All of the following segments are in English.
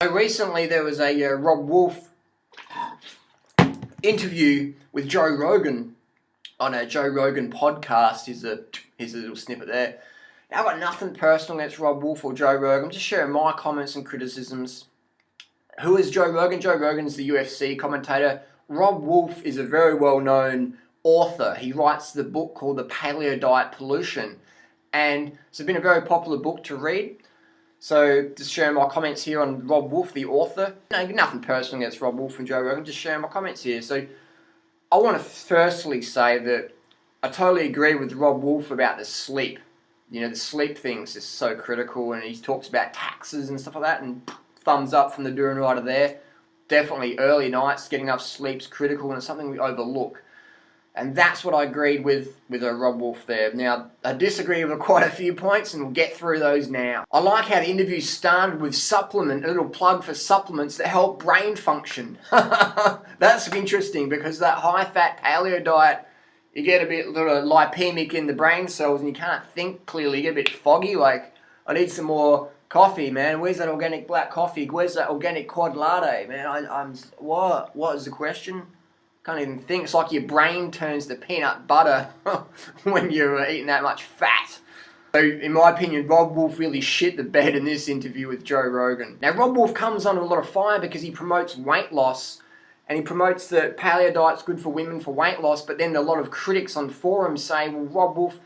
So recently there was a Robb Wolf interview with Joe Rogan on a Joe Rogan podcast. Here's a little snippet there. Now, I've got nothing personal against Robb Wolf or Joe Rogan. I'm just sharing my comments and criticisms. Who is Joe Rogan? Joe Rogan is the UFC commentator. Robb Wolf is a very well-known author. He writes the book called The Paleo Diet Pollution, and it's been a very popular book to read. So, just sharing my comments here on Robb Wolf, the author. No, nothing personal against Robb Wolf and Joe Rogan, just sharing my comments here. So, I want to firstly say that I totally agree with Robb Wolf about the sleep. You know, the sleep thing's just so critical, and he talks about taxes and stuff like that, and thumbs up from the Durianrider there. Definitely early nights, getting enough sleep's critical, and it's something we overlook. And that's what I agreed with Robb Wolf there. Now, I disagree with quite a few points, and we'll get through those now. I like how the interview started with a little plug for supplements that help brain function. That's interesting, because that high-fat paleo diet, you get a bit little lipemic in the brain cells, and you can't think clearly. You get a bit foggy, like, I need some more coffee, man. Where's that organic black coffee? Where's that organic quad latte, man? What is the question? Can't even think. It's like your brain turns to peanut butter when you're eating that much fat. So, in my opinion, Robb Wolf really shit the bed in this interview with Joe Rogan. Now, Robb Wolf comes under a lot of fire because he promotes weight loss, and he promotes that paleo diet's good for women for weight loss, but then a lot of critics on forums say, well, Robb Wolf,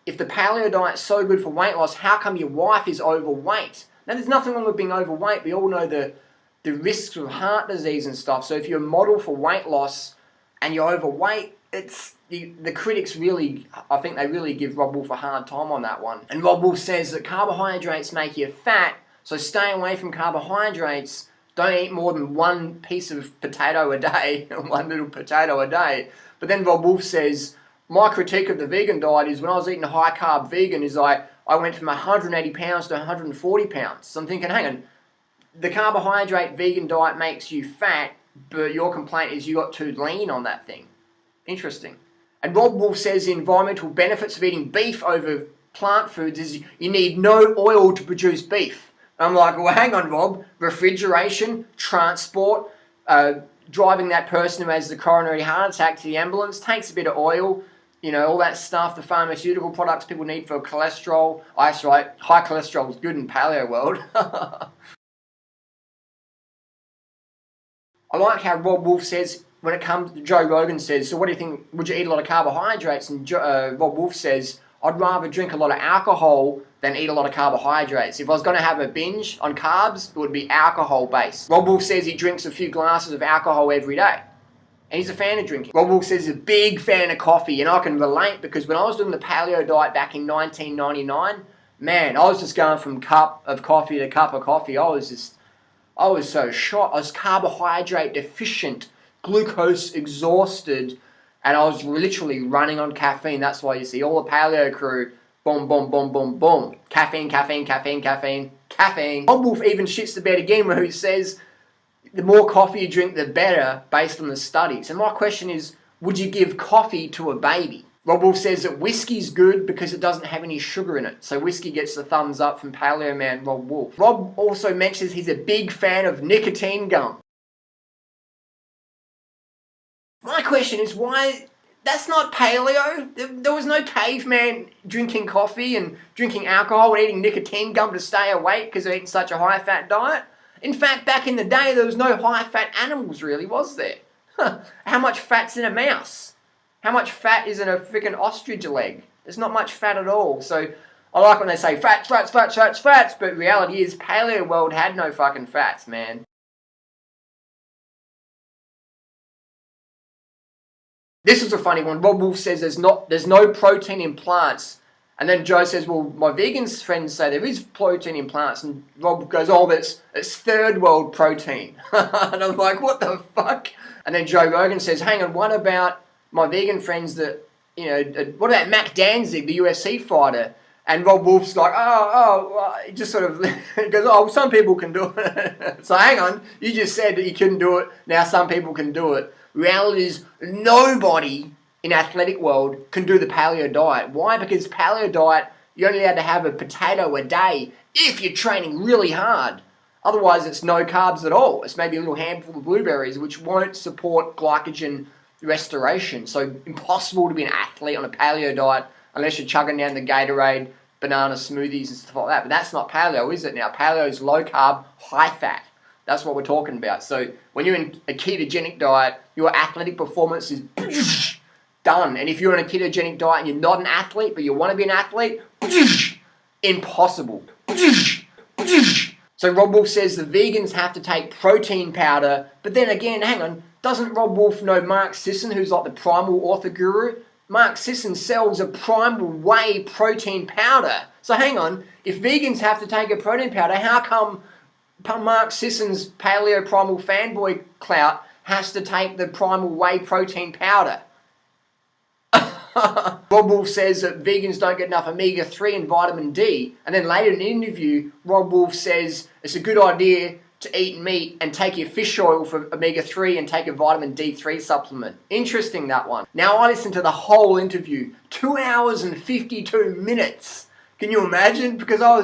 if the paleo diet's so good for weight loss, how come your wife is overweight? Now, there's nothing wrong with being overweight. We all know the risks of heart disease and stuff. So if you're a model for weight loss and you're overweight, the critics really, I think they really give Robb Wolf a hard time on that one. And Robb Wolf says that carbohydrates make you fat, so stay away from carbohydrates. Don't eat more than one piece of potato a day, one little potato a day. But then Robb Wolf says, my critique of the vegan diet is when I was eating a high-carb vegan is I went from 180 pounds to 140 pounds. So I'm thinking, hang on, the carbohydrate vegan diet makes you fat, but your complaint is you got too lean on that thing. Interesting. And Robb Wolf says the environmental benefits of eating beef over plant foods is you need no oil to produce beef. I'm like, well, hang on, Rob. Refrigeration, transport, driving that person who has the coronary heart attack to the ambulance takes a bit of oil. You know, all that stuff, the pharmaceutical products people need for cholesterol. That's right, high cholesterol is good in paleo world. I like how Robb Wolf says, when it comes to Joe Rogan says, so what do you think, would you eat a lot of carbohydrates? And Robb Wolf says, I'd rather drink a lot of alcohol than eat a lot of carbohydrates. If I was going to have a binge on carbs, it would be alcohol-based. Robb Wolf says he drinks a few glasses of alcohol every day. And he's a fan of drinking. Robb Wolf says he's a big fan of coffee, and I can relate because when I was doing the paleo diet back in 1999, man, I was just going from cup of coffee to cup of coffee. I was so shot. I was carbohydrate deficient, glucose exhausted, and I was literally running on caffeine. That's why you see all the paleo crew, boom, boom, boom, boom, boom. Caffeine, caffeine, caffeine, caffeine, caffeine. Robb Wolf even shits the bed again where he says the more coffee you drink, the better, based on the studies. And my question is, would you give coffee to a baby? Robb Wolf says that whiskey's good because it doesn't have any sugar in it. So whiskey gets the thumbs up from Paleo Man Robb Wolf. Rob also mentions he's a big fan of nicotine gum. My question is why... That's not paleo. There was no caveman drinking coffee and drinking alcohol and eating nicotine gum to stay awake because they're eating such a high-fat diet. In fact, back in the day, there was no high-fat animals really, was there? How much fat's in a mouse? How much fat is in a freaking ostrich leg? There's not much fat at all. So I like when they say fats, fats, fats, fats, fats, but reality is paleo world had no fucking fats, man. This is a funny one. Robb Wolf says there's no protein in plants. And then Joe says, well, my vegan friends say there is protein in plants. And Rob goes, oh, it's third world protein. And I'm like, what the fuck? And then Joe Rogan says, hang on, what about my vegan friends that, you know, what about Mac Danzig, the UFC fighter? And Robb Wolf's like, he just sort of goes, oh, some people can do it. So hang on, you just said that you couldn't do it. Now some people can do it. Reality is nobody in athletic world can do the paleo diet. Why? Because paleo diet, you're only allowed to have a potato a day if you're training really hard. Otherwise, it's no carbs at all. It's maybe a little handful of blueberries, which won't support glycogen restoration. So impossible to be an athlete on a paleo diet unless you're chugging down the Gatorade, banana smoothies and stuff like that. But that's not paleo, is it now? Paleo is low carb, high fat. That's what we're talking about. So when you're in a ketogenic diet, your athletic performance is done. And if you're on a ketogenic diet and you're not an athlete, but you want to be an athlete, impossible. So Robb Wolf says the vegans have to take protein powder, but then again, hang on, doesn't Robb Wolf know Mark Sisson, who's like the primal author guru? Mark Sisson sells a primal whey protein powder. So hang on, if vegans have to take a protein powder, how come Mark Sisson's paleo primal fanboy clout has to take the primal whey protein powder? Robb Wolf says that vegans don't get enough omega-3 and vitamin D, and then later in an interview, Robb Wolf says it's a good idea to eat meat and take your fish oil for omega-3 and take a vitamin D3 supplement. Interesting, that one. Now I listened to the whole interview, 2 hours and 52 minutes. Can you imagine? Because I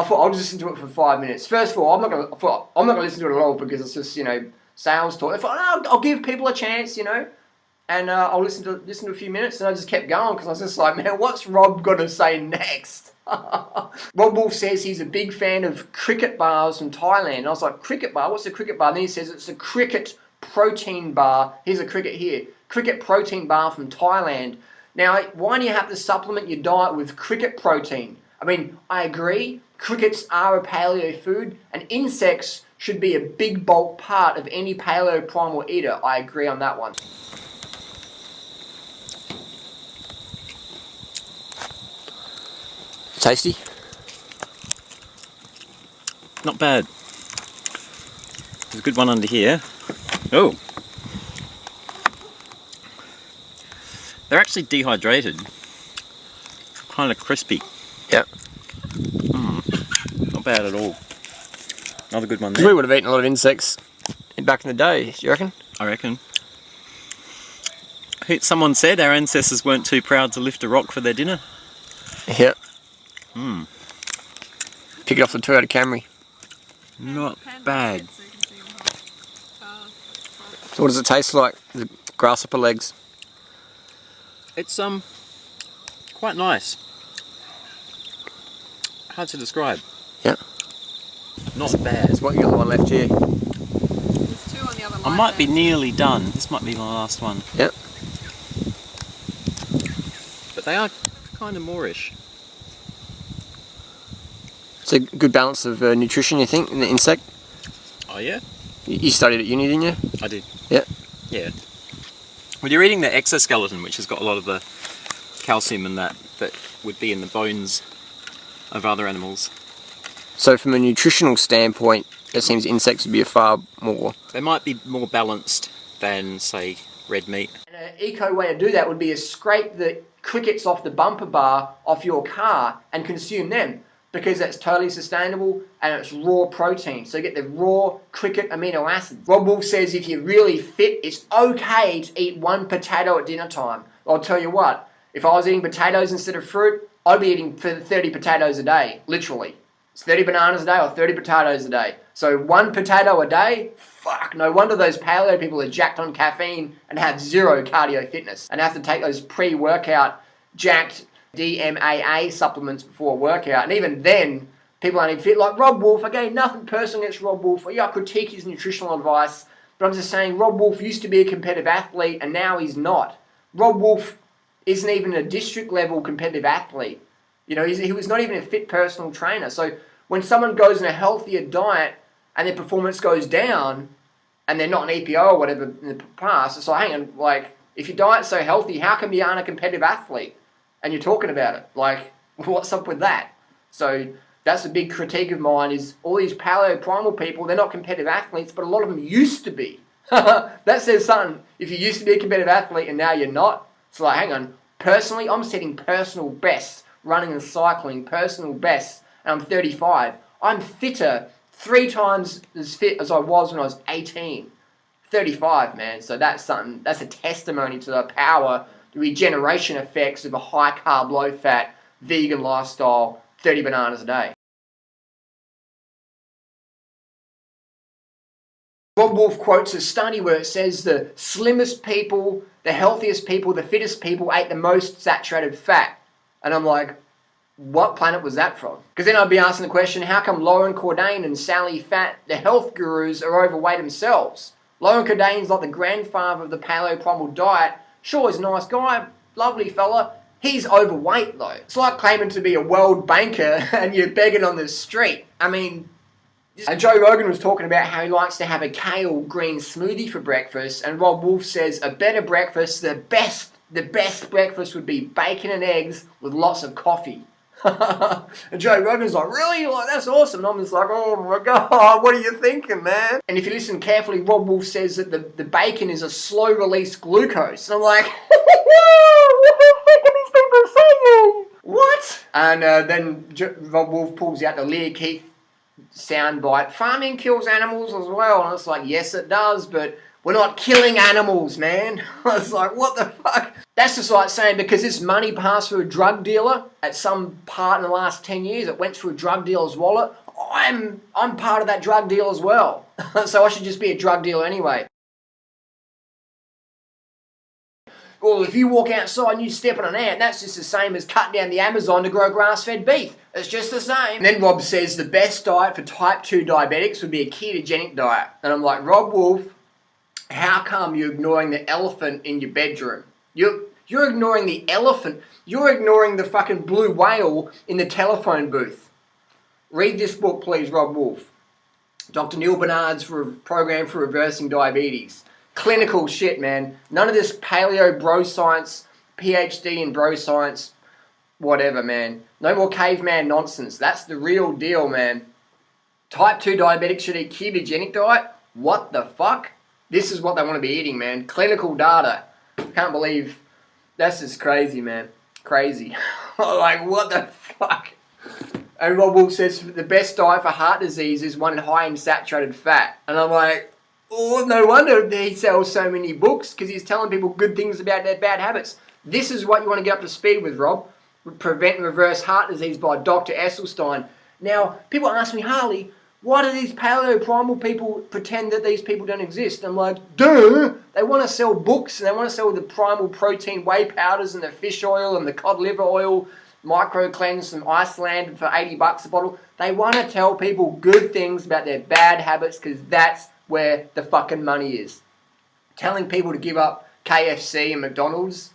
thought I'll just listen to it for 5 minutes. First of all, I'm not gonna listen to it at all because it's just, sales talk. I thought, I'll give people a chance, and I'll listen to a few minutes, and I just kept going because I was just like, man, what's Rob going to say next? Robb Wolf says he's a big fan of cricket bars from Thailand. And I was like, cricket bar? What's a cricket bar? And then he says it's a cricket protein bar. Here's a cricket here. Cricket protein bar from Thailand. Now, why do you have to supplement your diet with cricket protein? I mean, I agree. Crickets are a paleo food, and insects should be a big bulk part of any paleo primal eater. I agree on that one. Tasty? Not bad. There's a good one under here. Oh! They're actually dehydrated. Kind of crispy. Yeah. Not bad at all. Another good one there. We would have eaten a lot of insects back in the day, do you reckon? I reckon. Someone said our ancestors weren't too proud to lift a rock for their dinner. Yeah. Pick it off the Toyota Camry. Not bad. So what does it taste like? The grasshopper legs? It's quite nice. Hard to describe. Yeah. Not bad. There's one, you got the one left here. There's two on the other line. I might be nearly done. This might be my last one. Yep. But they are kind of moreish. It's a good balance of nutrition, you think, in the insect? Oh yeah? You studied at uni, didn't you? I did. Yeah. Yeah. Well, you're eating the exoskeleton, which has got a lot of the calcium and that would be in the bones of other animals. So from a nutritional standpoint, it seems insects would be a far more... They might be more balanced than, say, red meat. And an eco way to do that would be to scrape the crickets off the bumper bar off your car and consume them, because that's totally sustainable and it's raw protein. So you get the raw cricket amino acids. Robb Wolf says if you're really fit, it's okay to eat one potato at dinner time. I'll tell you what, if I was eating potatoes instead of fruit, I'd be eating 30 potatoes a day, literally. It's 30 bananas a day or 30 potatoes a day. So one potato a day, fuck, no wonder those paleo people are jacked on caffeine and have zero cardio fitness and have to take those pre-workout jacked DMAA supplements before a workout. And even then, people aren't even fit. Like Robb Wolf, again, nothing personal against Robb Wolf. Yeah, I critique his nutritional advice, but I'm just saying Robb Wolf used to be a competitive athlete and now he's not. Robb Wolf isn't even a district level competitive athlete. You know, he was not even a fit personal trainer. So when someone goes on a healthier diet and their performance goes down and they're not an EPO or whatever in the past, it's like, hang on, like, if your diet's so healthy, how come you aren't a competitive athlete? And you're talking about it. Like, what's up with that? So that's a big critique of mine, is all these paleo primal people, they're not competitive athletes, but a lot of them used to be. That says something. If you used to be a competitive athlete and now you're not, it's like, hang on, personally, I'm setting personal bests, running and cycling, personal bests, and I'm 35. I'm fitter, 3 times as fit as I was when I was 18. 35, man. So that's something, that's a testimony to the power, the regeneration effects of a high carb, low fat, vegan lifestyle, 30 bananas a day. Robb Wolf quotes a study where it says the slimmest people, the healthiest people, the fittest people ate the most saturated fat. And I'm like, what planet was that from? Because then I'd be asking the question, how come Lauren Cordain and Sally Fat, the health gurus, are overweight themselves? Lauren Cordain's like the grandfather of the paleo primal diet. Sure, he's a nice guy, lovely fella. He's overweight though. It's like claiming to be a world banker and you're begging on the street. I mean, and Joe Rogan was talking about how he likes to have a kale green smoothie for breakfast, and Robb Wolf says a better breakfast, the best breakfast would be bacon and eggs with lots of coffee. And Joe Rogan's like, really? Like, that's awesome. And I'm just like, oh my God, what are you thinking, man? And if you listen carefully, Robb Wolf says that the bacon is a slow release glucose. And I'm like, what the fuck are these people saying? What? And then Robb Wolf pulls out the Lear Keith soundbite. Farming kills animals as well. And it's like, yes it does, but we're not killing animals, man. I was like, what the fuck? That's just like saying because this money passed through a drug dealer at some part in the last 10 years, it went through a drug dealer's wallet, I'm part of that drug deal as well. So I should just be a drug dealer anyway. Well, if you walk outside and you step on an ant, that's just the same as cutting down the Amazon to grow grass-fed beef. It's just the same. And then Rob says the best diet for type 2 diabetics would be a ketogenic diet. And I'm like, Robb Wolf, how come you're ignoring the elephant in your bedroom? You're ignoring the elephant. You're ignoring the fucking blue whale in the telephone booth. Read this book, please, Robb Wolf. Dr. Neil Barnard's program for reversing diabetes. Clinical shit, man. None of this paleo bro science, PhD in bro science, whatever, man. No more caveman nonsense. That's the real deal, man. Type 2 diabetics should eat ketogenic diet? What the fuck? This is what they want to be eating, man. Clinical data. Can't believe. That's just crazy, man. Crazy. Like, what the fuck? And Robb Wolf says the best diet for heart disease is one high in saturated fat. And I'm like, oh, no wonder he sells so many books, because he's telling people good things about their bad habits. This is what you want to get up to speed with, Rob. Prevent and Reverse Heart Disease by Dr. Esselstyn. Now, people ask me, Harley, why do these paleo primal people pretend that these people don't exist? I'm like, duh! They want to sell books, and they want to sell the primal protein whey powders and the fish oil and the cod liver oil, micro cleanse from Iceland for $80 a bottle. They want to tell people good things about their bad habits, because that's where the fucking money is. Telling people to give up KFC and McDonald's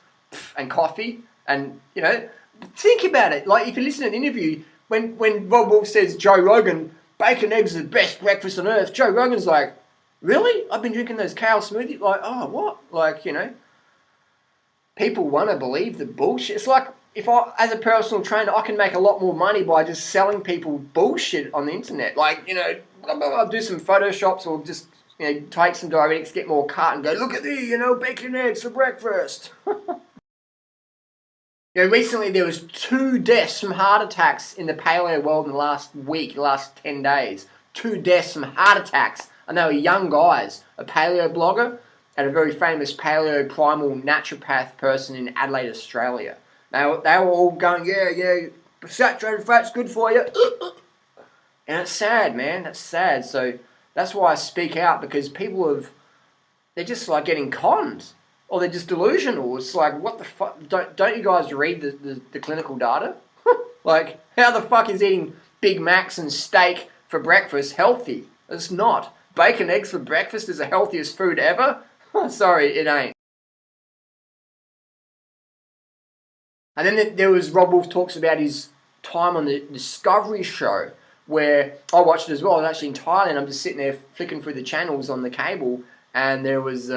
and coffee, and, you know, think about it. Like, if you listen to an interview, when Robb Wolf says Joe Rogan, bacon eggs are the best breakfast on earth, Joe Rogan's like, really? I've been drinking those kale smoothies? Like, oh, what? Like, you know, people want to believe the bullshit. It's like, if I, as a personal trainer, I can make a lot more money by just selling people bullshit on the internet. Like, you know, I'll do some photoshops, or just, you know, take some diuretics, get more cut, and go, look at these, you know, bacon eggs for breakfast. You know, recently there was 2 deaths from heart attacks in the paleo world in the last week, the last 10 days. 2 deaths from heart attacks. And they were young guys. A paleo blogger and a very famous paleo primal naturopath person in Adelaide, Australia. They were all going, yeah, saturated fat's good for you. And it's sad, man. That's sad. So that's why I speak out, because people they're just like getting conned. Or they're just delusional. It's like, what the fuck? Don't you guys read the clinical data? Like, how the fuck is eating Big Macs and steak for breakfast healthy? It's not. Bacon eggs for breakfast is the healthiest food ever? Sorry, it ain't. And then there was Robb Wolf talks about his time on the Discovery show, where I watched it as well. I was actually in Thailand. I'm just sitting there flicking through the channels on the cable, and there was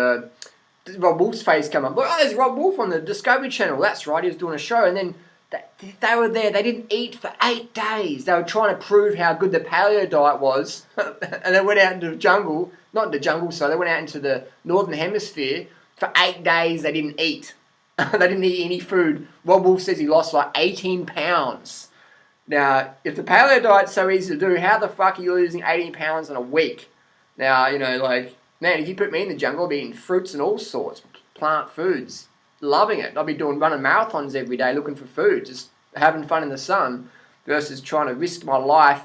Robb Wolf's face come up. Oh, there's Robb Wolf on the Discovery Channel. That's right, he was doing a show. And then they were there. They didn't eat for 8 days. They were trying to prove how good the paleo diet was. And they went out into the jungle. Not in the jungle, so they went out into the Northern Hemisphere. For 8 days, they didn't eat. They didn't eat any food. Robb Wolf says he lost like 18 pounds. Now, if the paleo diet's so easy to do, how the fuck are you losing 18 pounds in a week? Now, you know, like, man, if you put me in the jungle, I'd be eating fruits and all sorts, plant foods, loving it. I'd be running marathons every day looking for food, just having fun in the sun, versus trying to risk my life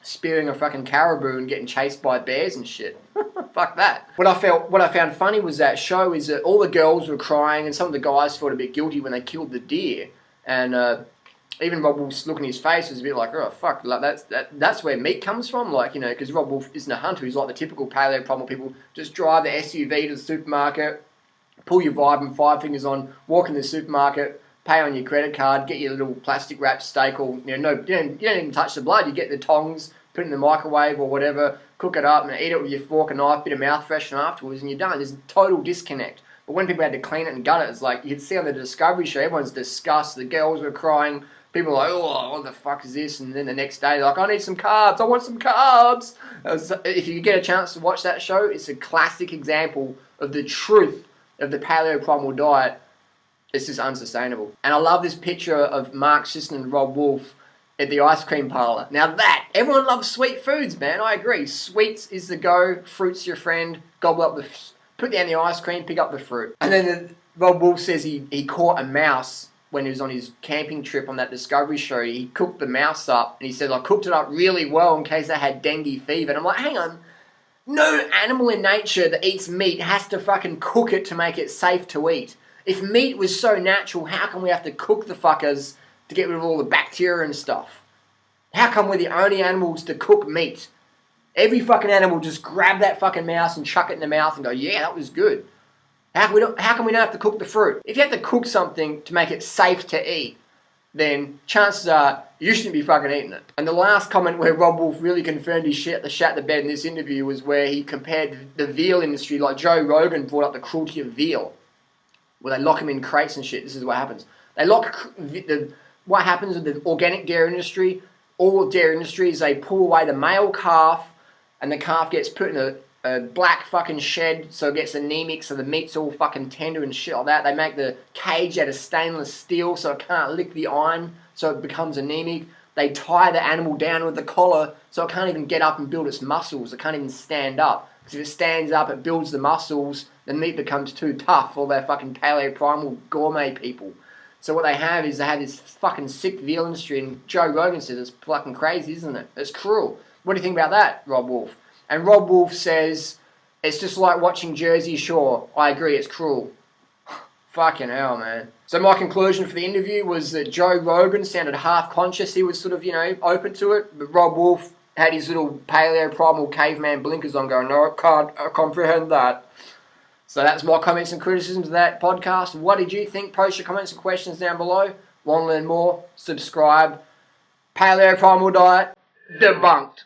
spearing a fucking caribou and getting chased by bears and shit. Fuck that. What I found funny was that show is that all the girls were crying and some of the guys felt a bit guilty when they killed the deer. And even Robb Wolf's look in his face was a bit like, oh fuck, like that's where meat comes from, like, you know, because Robb Wolf isn't a hunter. He's like the typical paleo primal people. Just drive the SUV to the supermarket, pull your vibe and 5 fingers on, walk in the supermarket, pay on your credit card, get your little plastic wrapped steak, or you don't even touch the blood. You get the tongs, put it in the microwave or whatever, cook it up and eat it with your fork and knife, bit of mouth freshener afterwards, and you're done. There's a total disconnect. But when people had to clean it and gut it, it's like you could see on the Discovery show, everyone's disgusted. The girls were crying. People were like, oh, what the fuck is this? And then the next day, they're like, I need some carbs. I want some carbs. If you get a chance to watch that show, it's a classic example of the truth of the paleo primal diet. It's just unsustainable. And I love this picture of Mark Sisson and Robb Wolf at the ice cream parlour. Now that, everyone loves sweet foods, man. I agree. Sweets is the go. Fruit's your friend. Gobble up the, put down the ice cream, pick up the fruit. And then Robb Wolf says he caught a mouse when he was on his camping trip on that Discovery show. He cooked the mouse up and he said, I cooked it up really well in case they had dengue fever. And I'm like, hang on. No animal in nature that eats meat has to fucking cook it to make it safe to eat. If meat was so natural, how come we have to cook the fuckers to get rid of all the bacteria and stuff? How come we're the only animals to cook meat? Every fucking animal just grab that fucking mouse and chuck it in the mouth and go, yeah, that was good. How come we don't have to cook the fruit? If you have to cook something to make it safe to eat, then chances are you shouldn't be fucking eating it. And the last comment where Robb Wolf really confirmed his shit, the shat the bed in this interview, was where he compared the veal industry, like Joe Rogan brought up the cruelty of veal, where they lock them in crates and shit. This is what happens. They lock what happens with the organic dairy industry. All dairy industry is they pull away the male calf, and the calf gets put in a black fucking shed, so it gets anemic, so the meat's all fucking tender and shit like that. They make the cage out of stainless steel, so it can't lick the iron, so it becomes anemic. They tie the animal down with the collar, so it can't even get up and build its muscles. It can't even stand up. Because if it stands up, it builds the muscles, the meat becomes too tough for their fucking paleo primal gourmet people. So what they have is they have this fucking sick veal industry, and Joe Rogan says it's fucking crazy, isn't it? It's cruel. What do you think about that, Robb Wolf? And Robb Wolf says, it's just like watching Jersey Shore. I agree, it's cruel. Fucking hell, man. So my conclusion for the interview was that Joe Rogan sounded half conscious. He was sort of, open to it. But Robb Wolf had his little paleo primal caveman blinkers on going, no, I can't comprehend that. So that's my comments and criticisms of that podcast. What did you think? Post your comments and questions down below. Want to learn more? Subscribe. Paleo primal diet debunked.